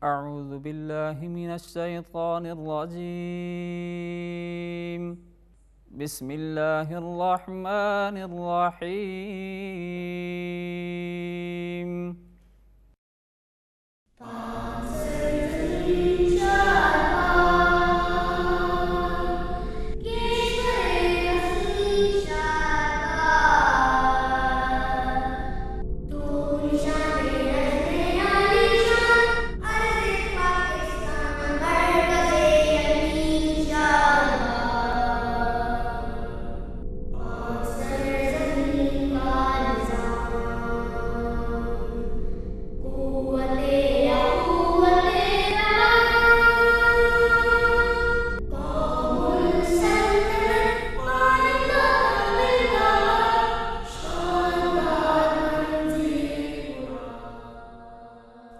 اعوذ باللہ من الشیطان الرجیم بسم اللہ الرحمن الرحیم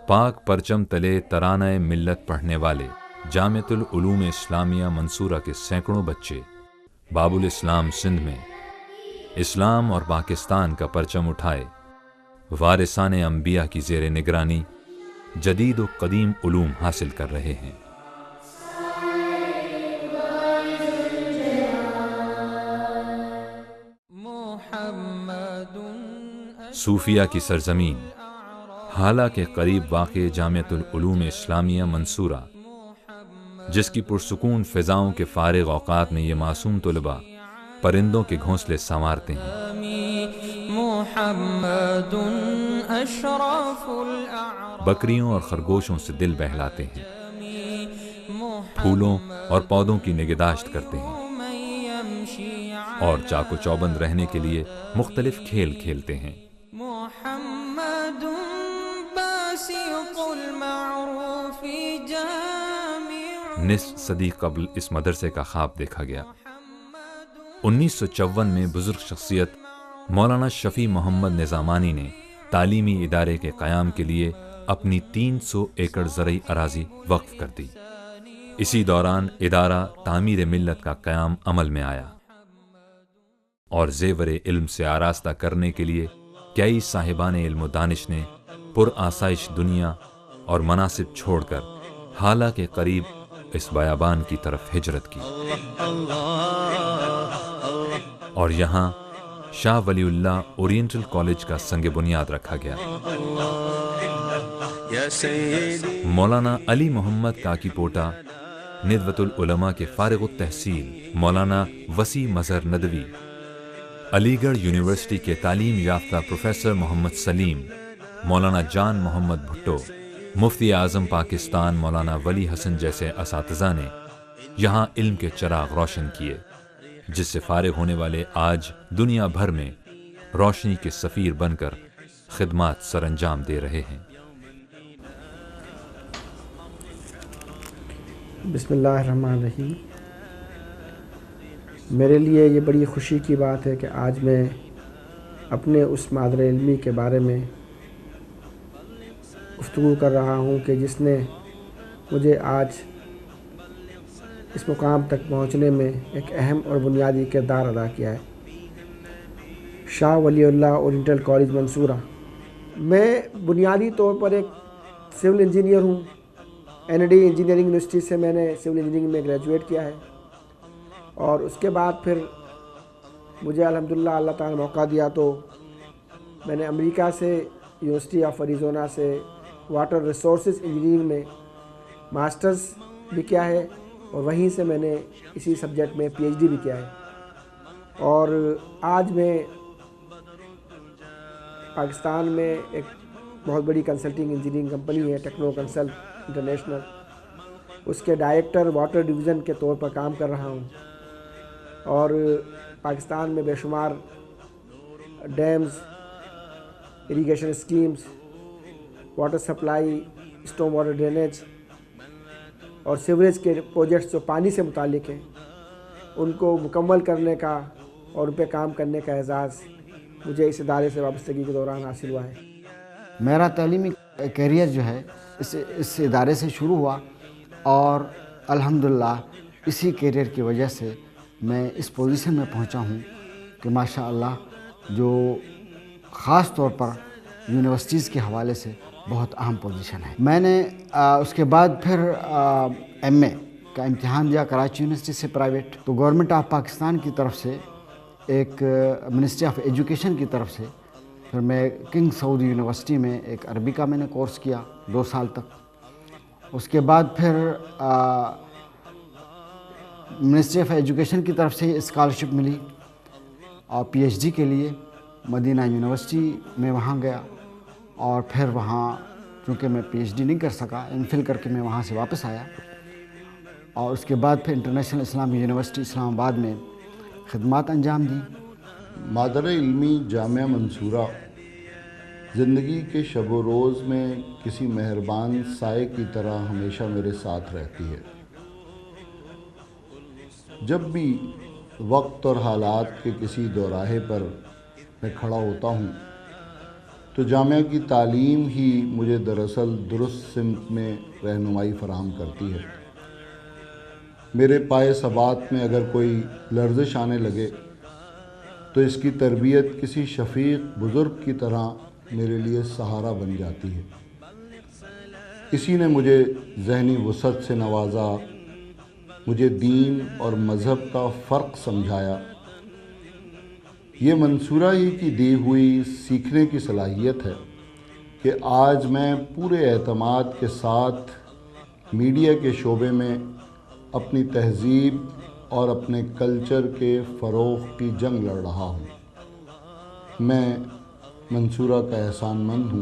پاک پرچم تلے ترانہ ملت پڑھنے والے جامعۃ العلوم اسلامیہ منصورہ کے سینکڑوں بچے باب الاسلام سندھ میں اسلام اور پاکستان کا پرچم اٹھائے وارثان انبیاء کی زیر نگرانی جدید و قدیم علوم حاصل کر رہے ہیں۔ صوفیہ کی سرزمین حالہ کے قریب واقع جامعۃ العلوم اسلامیہ منصورہ، جس کی پرسکون فضاؤں کے فارغ اوقات میں یہ معصوم طلباء پرندوں کے گھونسلے سنوارتے ہیں، بکریوں اور خرگوشوں سے دل بہلاتے ہیں، پھولوں اور پودوں کی نگہداشت کرتے ہیں اور چاق و چوبند رہنے کے لیے مختلف کھیل کھیلتے ہیں۔ نصف صدی قبل اس مدرسے کا خواب دیکھا گیا۔ 1954 میں بزرگ شخصیت مولانا شفیع محمد نظامانی نے تعلیمی ادارے کے قیام کے لیے اپنی 300 ایکڑ زرعی اراضی وقف کر دی۔ اسی دوران ادارہ تعمیر ملت کا قیام عمل میں آیا اور زیور علم سے آراستہ کرنے کے لیے کئی صاحبان علم و دانش نے پر آسائش دنیا اور مناصب چھوڑ کر حالہ کے قریب اس بیابان کی طرف ہجرت کی اور یہاں شاہ ولی اللہ اورینٹل کالج کا سنگ بنیاد رکھا گیا۔ مولانا علی محمد کاکی پوٹا ندوۃ العلماء کے فارغ التحصیل مولانا وسیع مظہر ندوی، علی گڑھ یونیورسٹی کے تعلیم یافتہ پروفیسر محمد سلیم، مولانا جان محمد بھٹو، مفتی اعظم پاکستان مولانا ولی حسن جیسے اساتذہ نے یہاں علم کے چراغ روشن کیے، جس سے فارغ ہونے والے آج دنیا بھر میں روشنی کے سفیر بن کر خدمات سر انجام دے رہے ہیں۔ بسم اللہ الرحمن الرحیم۔ میرے لیے یہ بڑی خوشی کی بات ہے کہ آج میں اپنے اس مادر علمی کے بارے میں گفتگو کر رہا ہوں کہ جس نے مجھے آج اس مقام تک پہنچنے میں ایک اہم اور بنیادی کردار ادا کیا ہے۔ شاہ ولی اللہ اورینٹل کالج منصورہ۔ میں بنیادی طور پر ایک سول انجینئر ہوں۔ NID انجینئرنگ یونیورسٹی سے میں نے سول انجینئرنگ میں گریجویٹ کیا ہے اور اس کے بعد پھر مجھے الحمدللہ اللہ تعالیٰ نے موقع دیا تو میں نے امریکہ سے یونیورسٹی آف ایریزونا سے واٹر ریسورسز انجینئرنگ میں ماسٹرز بھی کیا ہے اور وہیں سے میں نے اسی سبجیکٹ میں PhD بھی کیا ہے، اور آج میں پاکستان میں ایک بہت بڑی کنسلٹنگ انجینئرنگ کمپنی ہے ٹیکنو کنسلٹ انٹرنیشنل، اس کے ڈائریکٹر واٹر ڈویژن کے طور پر کام کر رہا ہوں، اور پاکستان میں بے شمار dams, irrigation schemes, water supply, storm water drainage اور سیوریج کے پروجیکٹس جو پانی سے متعلق ہیں ان کو مکمل کرنے کا اور ان پہ کام کرنے کا اعزاز مجھے اس ادارے سے وابستگی کے دوران حاصل ہوا ہے۔ میرا تعلیمی کیریئر جو ہے اس ادارے سے شروع ہوا اور الحمدللہ اسی کیریئر کی وجہ سے میں اس پوزیشن میں پہنچا ہوں کہ ماشاءاللہ جو خاص طور پر یونیورسٹیز کے حوالے سے بہت اہم پوزیشن ہے. میں نے اس کے بعد پھر ایم اے کا امتحان دیا کراچی یونیورسٹی سے پرائیویٹ. تو گورنمنٹ آف پاکستان کی طرف سے ایک منسٹری آف ایجوکیشن کی طرف سے پھر میں کنگ سعود یونیورسٹی میں ایک عربی کا میں نے کورس کیا 2 سال تک. اس کے بعد پھر منسٹری آف ایجوکیشن کی طرف سے اسکالرشپ ملی اور پی ایچ ڈی کے لیے مدینہ یونیورسٹی میں وہاں گیا. اور پھر وہاں چونکہ میں پی ایچ ڈی نہیں کر سکا، ایم فل کر کے میں وہاں سے واپس آیا. اور اس کے بعد پھر انٹرنیشنل اسلامی یونیورسٹی اسلام آباد میں خدمات انجام دی. مادر علمی جامعہ منصورہ زندگی کے شب و روز میں کسی مہربان سائے کی طرح ہمیشہ میرے ساتھ رہتی ہے. جب بھی وقت اور حالات کے کسی دوراہے پر میں کھڑا ہوتا ہوں تو جامعہ کی تعلیم ہی مجھے دراصل درست سمت میں رہنمائی فراہم کرتی ہے. میرے پائے ثبات میں اگر کوئی لرزش آنے لگے تو اس کی تربیت کسی شفیق بزرگ کی طرح میرے لیے سہارا بن جاتی ہے. اسی نے مجھے ذہنی وسعت سے نوازا، مجھے دین اور مذہب کا فرق سمجھایا. یہ منصورہ ہی کی دی ہوئی سیکھنے کی صلاحیت ہے کہ آج میں پورے اعتماد کے ساتھ میڈیا کے شعبے میں اپنی تہذیب اور اپنے کلچر کے فروغ کی جنگ لڑ رہا ہوں. میں منصورہ کا احسان مند ہوں،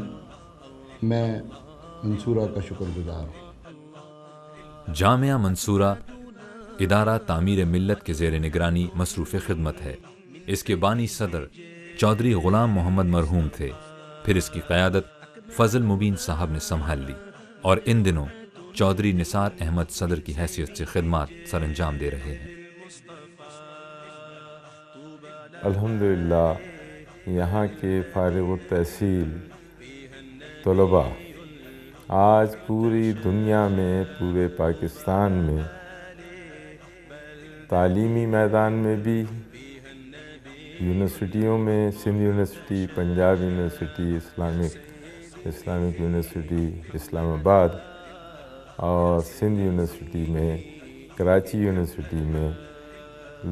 میں منصورہ کا شکر گزار ہوں. جامعہ منصورہ ادارہ تعمیر ملت کے زیر نگرانی مصروف خدمت ہے. اس کے بانی صدر چودھری غلام محمد مرحوم تھے. پھر اس کی قیادت فضل مبین صاحب نے سنبھال لی اور ان دنوں چودھری نثار احمد صدر کی حیثیت سے خدمات سر انجام دے رہے ہیں. الحمدللہ یہاں کے فارغ التحصیل طلباء آج پوری دنیا میں، پورے پاکستان میں تعلیمی میدان میں بھی، یونیورسٹیوں میں، Sindh university, Punjab university, Islamic university Islamabad اور سندھ یونیورسٹی میں، کراچی یونیورسٹی میں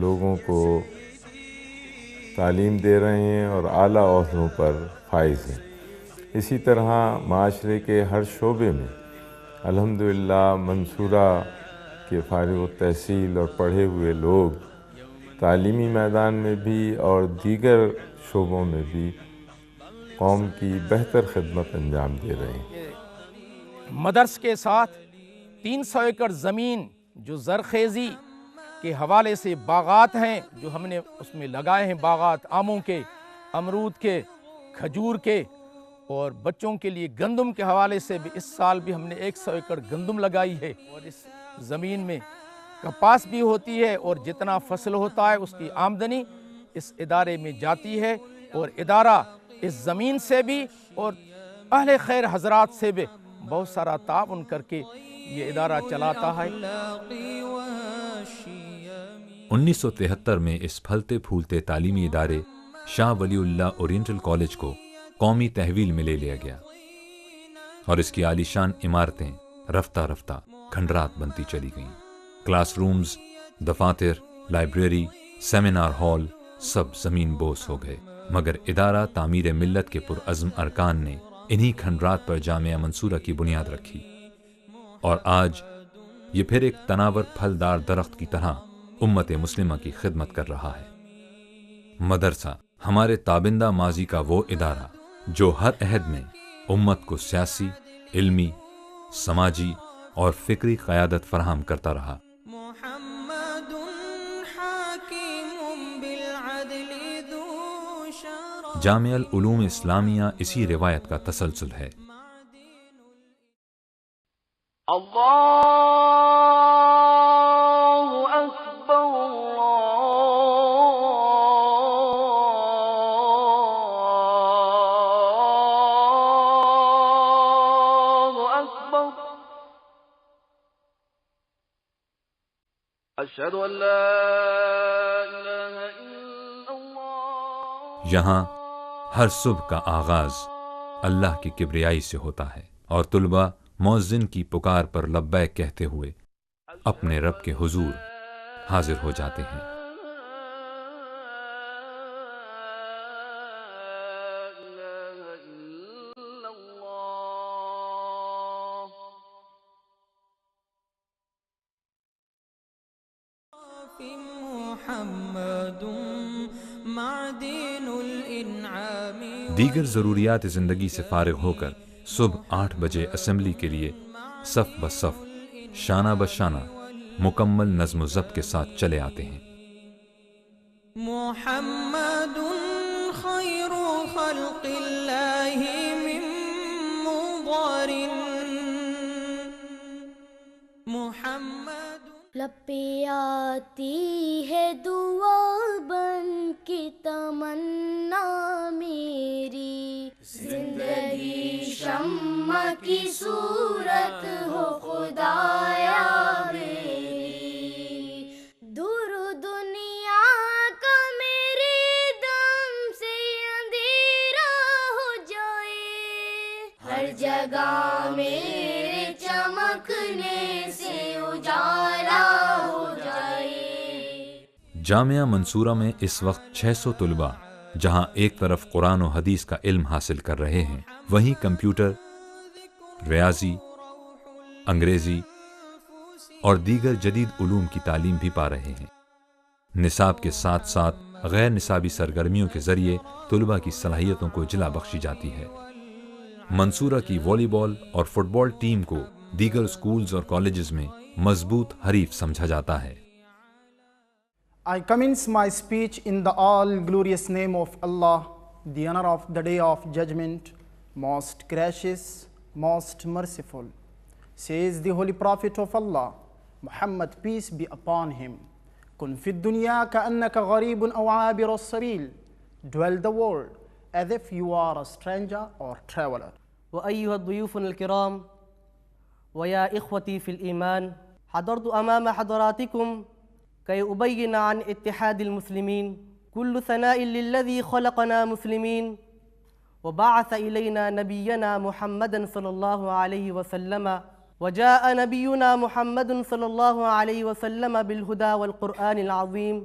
لوگوں کو تعلیم دے رہے ہیں اور اعلیٰ عہدوں پر فائز ہیں. اسی طرح معاشرے کے ہر شعبے میں الحمدللہ منصورہ کے فارغ التحصیل اور پڑھے ہوئے لوگ تعلیمی میدان میں بھی اور دیگر شعبوں میں بھی قوم کی بہتر خدمت انجام دے رہے ہیں. مدرس کے ساتھ 300 ایکڑ زمین جو زرخیزی کے حوالے سے باغات ہیں جو ہم نے اس میں لگائے ہیں، باغات آموں کے، امرود کے، کھجور کے، اور بچوں کے لیے گندم کے حوالے سے بھی اس سال بھی ہم نے 100 ایکڑ گندم لگائی ہے. اور اس زمین میں کپاس بھی ہوتی ہے اور جتنا فصل ہوتا ہے اس کی آمدنی اس ادارے میں جاتی ہے. اور ادارہ اس زمین سے بھی اور اہل خیر حضرات سے بھی بہت سارا تعاون کر کے یہ ادارہ چلاتا ہے. 1973 میں اس پھلتے پھولتے تعلیمی ادارے شاہ ولی اللہ اورینٹل کالج کو قومی تحویل میں لے لیا گیا اور اس کی عالیشان عمارتیں رفتہ رفتہ کھنڈرات بنتی چلی گئیں. کلاس رومز، دفاتر، لائبریری، سیمینار ہال سب زمین بوس ہو گئے. مگر ادارہ تعمیر ملت کے پرعزم ارکان نے انہی کھنڈرات پر جامعہ منصورہ کی بنیاد رکھی اور آج یہ پھر ایک تناور پھلدار درخت کی طرح امت مسلمہ کی خدمت کر رہا ہے. مدرسہ ہمارے تابندہ ماضی کا وہ ادارہ جو ہر عہد میں امت کو سیاسی، علمی، سماجی اور فکری قیادت فراہم کرتا رہا. جامعہ العلوم اسلامیہ اسی روایت کا تسلسل ہے. یہاں ہر صبح کا آغاز اللہ کی کبریائی سے ہوتا ہے، اور طلبہ مؤذن کی پکار پر لبیک کہتے ہوئے اپنے رب کے حضور حاضر ہو جاتے ہیں۔ دیگر ضروریات زندگی سے فارغ ہو کر صبح 8 بجے اسمبلی کے لیے صف بصف، شانہ بشانہ، مکمل نظم و ضبط کے ساتھ چلے آتے ہیں۔ محمد خیر خلق اللہ من مضر، محمد لب پہ آتی ہے دعا بن کے تمنا میری، زندگی شمع کی صورت ہو خدایا میری، دور دنیا کا میرے دم سے اندھیرا ہو جائے، ہر جگہ میرے چمکنے سے اجالا ہو جائے۔ جامعہ منصورہ میں اس وقت 600 طلباء جہاں ایک طرف قرآن و حدیث کا علم حاصل کر رہے ہیں، وہیں کمپیوٹر، ریاضی، انگریزی اور دیگر جدید علوم کی تعلیم بھی پا رہے ہیں۔ نصاب کے ساتھ ساتھ غیر نصابی سرگرمیوں کے ذریعے طلباء کی صلاحیتوں کو اجلا بخشی جاتی ہے۔ منصورہ کی والی بال اور فٹ بال ٹیم کو دیگر اسکولز اور کالجز میں مضبوط حریف سمجھا جاتا ہے۔ I commence my speech in the all-glorious name of Allah, the honor of the day of judgment, most gracious, most merciful. Says the holy prophet of Allah, Muhammad, peace be upon him. كن في الدنيا كأنك غريب أو عابر السبيل. Dwell the world as if you are a stranger or traveler. وأيها الضيوف الكرام ويا إخوتي في الإيمان، حضرت أمام حضراتكم كي أبين عن اتحاد المسلمين. كل ثناء للذي خلقنا مسلمين وبعث إلينا نبينا محمدا صلى الله عليه وسلم، وجاء نبينا محمد صلى الله عليه وسلم بالهدى والقرآن العظيم.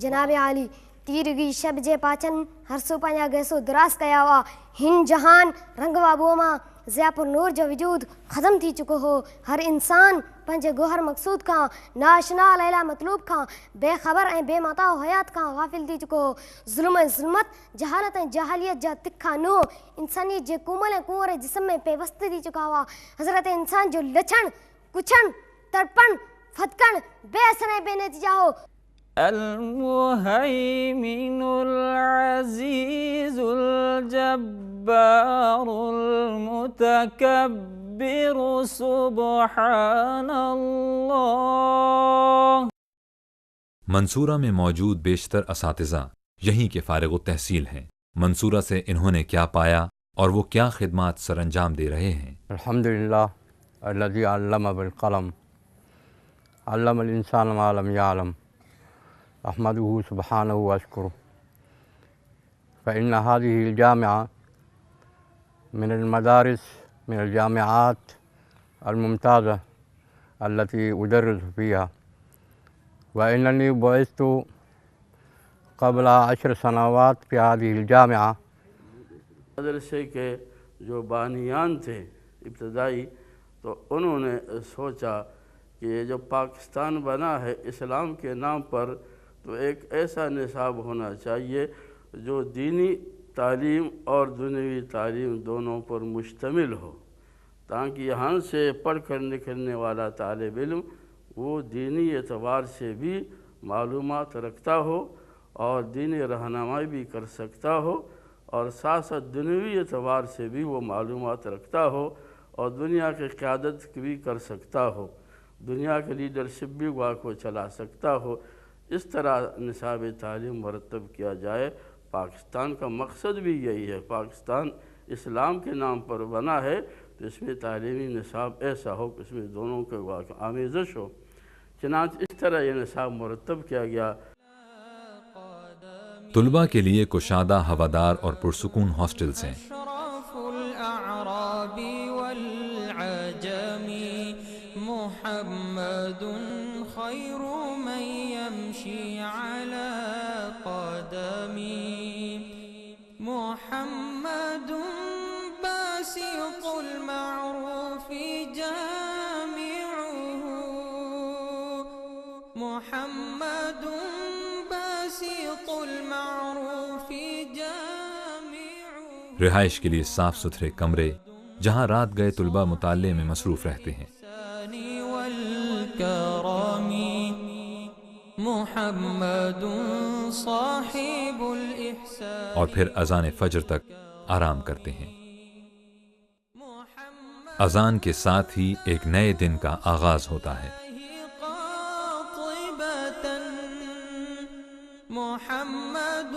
جناب عالی تیرگی شب جے پاچن ہر سو پانیا گیسو دراز کیا ہوا، ہن جہان رنگوا بوما ضیا پر نور جو وجود ختم تھی چکو ہو، ہر انسان پنجے گوہر مقصود کھاں، ناشنا لیلہ مطلوب کھاں، بے خبر ہیں بے ماتا حیات کھاں غافل تھی چکو ہو، ظلم ظلمت، جہالت جاہلیت جا تکھا نو، انسانی جے کومل کنور جسم میں پیوست تھی چکا ہوا، حضرت انسان جو لچھن کچھن تڑپن فتکن بے اثر بے نتیجہ ہو۔ المهيمن العزيز الجبار المتكبر سبحان اللہ۔ منصورہ میں موجود بیشتر اساتذہ یہیں کے فارغ التحصیل ہیں۔ منصورہ سے انہوں نے کیا پایا اور وہ کیا خدمات سر انجام دے رہے ہیں؟ الحمدللہ الذی علم بالقلم علم الانسان ما لم يعلم، احمده سبحانه واشکره، فإن هذه الجامعة من المدارس من الجامعات الممتازة التي أدرس فيها، وإنني بعثت قبل 10 سنوات في هذه الجامعة۔ مدرسے کے جو بانیان تھے ابتدائی، تو انہوں نے سوچا کہ یہ جو پاکستان بنا ہے اسلام کے نام پر، تو ایک ایسا نصاب ہونا چاہیے جو دینی تعلیم اور دنیوی تعلیم دونوں پر مشتمل ہو، تاکہ یہاں سے پڑھ کر نکلنے والا طالب علم وہ دینی اعتبار سے بھی معلومات رکھتا ہو اور دینی رہنمائی بھی کر سکتا ہو، اور ساتھ ساتھ دنیوی اعتبار سے بھی وہ معلومات رکھتا ہو اور دنیا کی قیادت بھی کر سکتا ہو، دنیا کے لیڈرشپ بھی وہ کو چلا سکتا ہو۔ اس طرح نصاب تعلیم مرتب کیا جائے۔ پاکستان کا مقصد بھی یہی ہے، پاکستان اسلام کے نام پر بنا ہے، تو اس میں تعلیمی نصاب ایسا ہو کہ اس میں دونوں کے آمیزش ہو۔ چنانچہ اس طرح یہ نصاب مرتب کیا گیا۔ طلباء کے لیے کشادہ، ہوادار اور پرسکون ہاسٹلز ہیں۔ محمد خير من يمشي على قدمي محمد باسط المعروف جامعه محمد باسط المعروف جامعه رہائش کے لیے صاف ستھرے کمرے جہاں رات گئے طلباء مطالعے میں مصروف رہتے ہیں، والكرم محمد صاحب الإحسان اور پھر اذان فجر تک آرام کرتے ہیں۔ اذان کے ساتھ ہی ایک نئے دن کا آغاز ہوتا ہے۔ محمد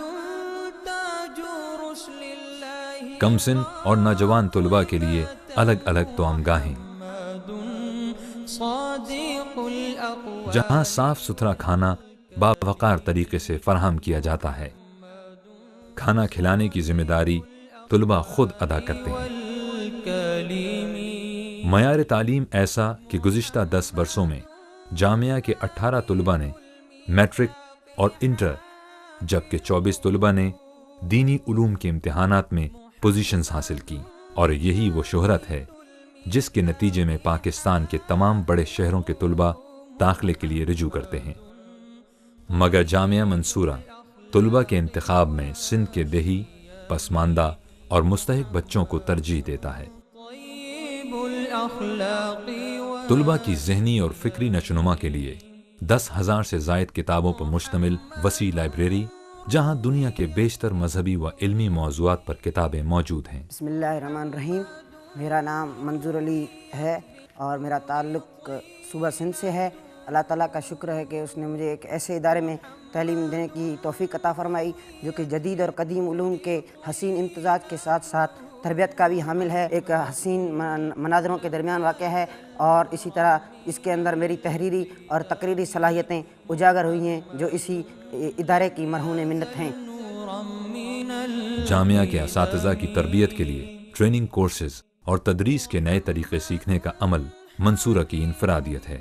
تاج رسل اللہ کم سن اور نوجوان طلباء کے لیے الگ الگ طعامگاہیں صادق الاقوال جہاں صاف ستھرا کھانا باوقار طریقے سے فراہم کیا جاتا ہے۔ کھانا کھلانے کی ذمہ داری طلباء خود ادا کرتے ہیں۔ معیار تعلیم ایسا کہ گزشتہ 10 برسوں میں جامعہ کے 18 طلباء نے میٹرک اور انٹر جبکہ 24 طلباء نے دینی علوم کے امتحانات میں پوزیشنز حاصل کی، اور یہی وہ شہرت ہے جس کے نتیجے میں پاکستان کے تمام بڑے شہروں کے طلباء داخلے کے لیے رجوع کرتے ہیں۔ مگر جامعہ منصورہ طلباء کے انتخاب میں سندھ کے دیہی، پسماندہ اور مستحق بچوں کو ترجیح دیتا ہے۔ طلباء کی ذہنی اور فکری نشوونما کے لیے 10,000 سے زائد کتابوں پر مشتمل وسیع لائبریری جہاں دنیا کے بیشتر مذہبی و علمی موضوعات پر کتابیں موجود ہیں۔ بسم اللہ الرحمن الرحیم۔ میرا نام منظور علی ہے اور میرا تعلق صوبہ سندھ سے ہے۔ اللہ تعالیٰ کا شکر ہے کہ اس نے مجھے ایک ایسے ادارے میں تعلیم دینے کی توفیق عطا فرمائی جو کہ جدید اور قدیم علوم کے حسین امتزاج کے ساتھ ساتھ تربیت کا بھی حامل ہے، ایک حسین مناظروں کے درمیان واقع ہے، اور اسی طرح اس کے اندر میری تحریری اور تقریری صلاحیتیں اجاگر ہوئی ہیں جو اسی ادارے کی مرہون منت ہیں۔ جامعہ کے اساتذہ کی تربیت کے لیے ٹریننگ کورسز اور تدریس کے نئے طریقے سیکھنے کا عمل منصورہ کی انفرادیت ہے۔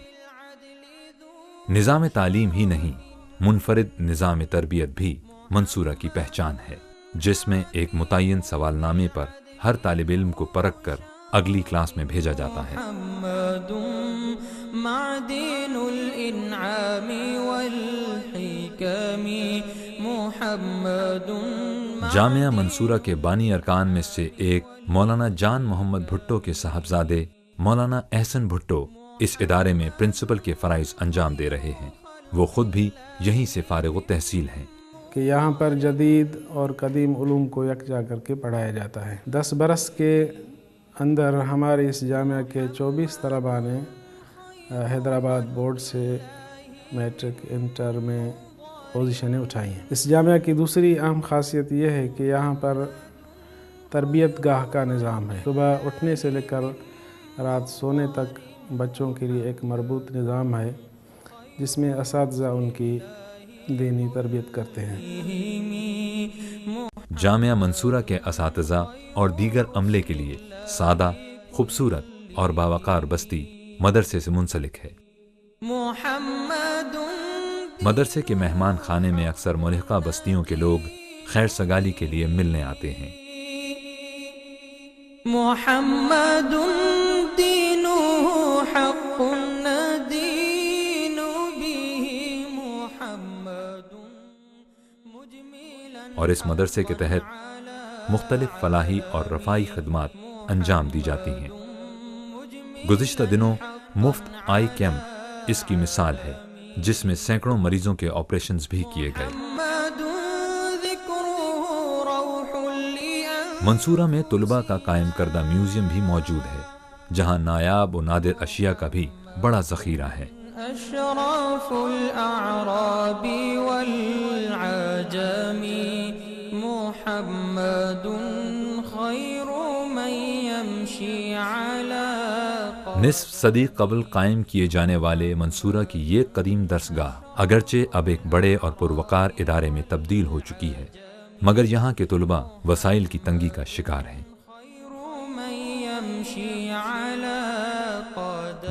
نظام تعلیم ہی نہیں، منفرد نظام تربیت بھی منصورہ کی پہچان ہے، جس میں ایک متعین سوال نامے پر ہر طالب علم کو پرکھ کر اگلی کلاس میں بھیجا جاتا ہے۔ محمد معدن الانعام والحکم محمد جامعہ منصورہ کے بانی ارکان میں سے ایک مولانا جان محمد بھٹو کے صاحبزادے مولانا احسن بھٹو اس ادارے میں پرنسپل کے فرائض انجام دے رہے ہیں۔ وہ خود بھی یہیں سے فارغ التحصیل ہیں کہ یہاں پر جدید اور قدیم علوم کو یکجا کر کے پڑھایا جاتا ہے۔ 10 برس کے اندر ہمارے اس جامعہ کے 24 طلباء نے حیدرآباد بورڈ سے میٹرک انٹر میں پوزیشنیں اٹھائی ہیں۔ اس جامعہ کی دوسری اہم خاصیت یہ ہے کہ یہاں پر تربیت گاہ کا نظام ہے۔ صبح اٹھنے سے لے کر رات سونے تک بچوں کے لیے ایک مربوط نظام ہے جس میں اساتذہ ان کی دینی تربیت کرتے ہیں۔ جامعہ منصورہ کے اساتذہ اور دیگر عملے کے لیے سادہ، خوبصورت اور باوقار بستی مدرسے سے منسلک ہے۔ مدرسے کے مہمان خانے میں اکثر ملحقہ بستیوں کے لوگ خیر سگالی کے لیے ملنے آتے ہیں۔ محمد دینہ حق ندین به محمد اور اس مدرسے کے تحت مختلف فلاحی اور رفاہی خدمات انجام دی جاتی ہیں۔ گزشتہ دنوں مفت آئی کیمپ اس کی مثال ہے جس میں سینکڑوں مریضوں کے آپریشنز بھی کیے گئے۔ منصورہ میں طلباء کا قائم کردہ میوزیم بھی موجود ہے جہاں نایاب و نادر اشیاء کا بھی بڑا ذخیرہ ہے۔ اشراف الاعراب والعجم محمد خیر من یمشی علی نصف صدی قبل قائم کیے جانے والے منصورہ کی یہ قدیم درسگاہ اگرچہ اب ایک بڑے اور پروقار ادارے میں تبدیل ہو چکی ہے، مگر یہاں کے طلباء وسائل کی تنگی کا شکار ہیں۔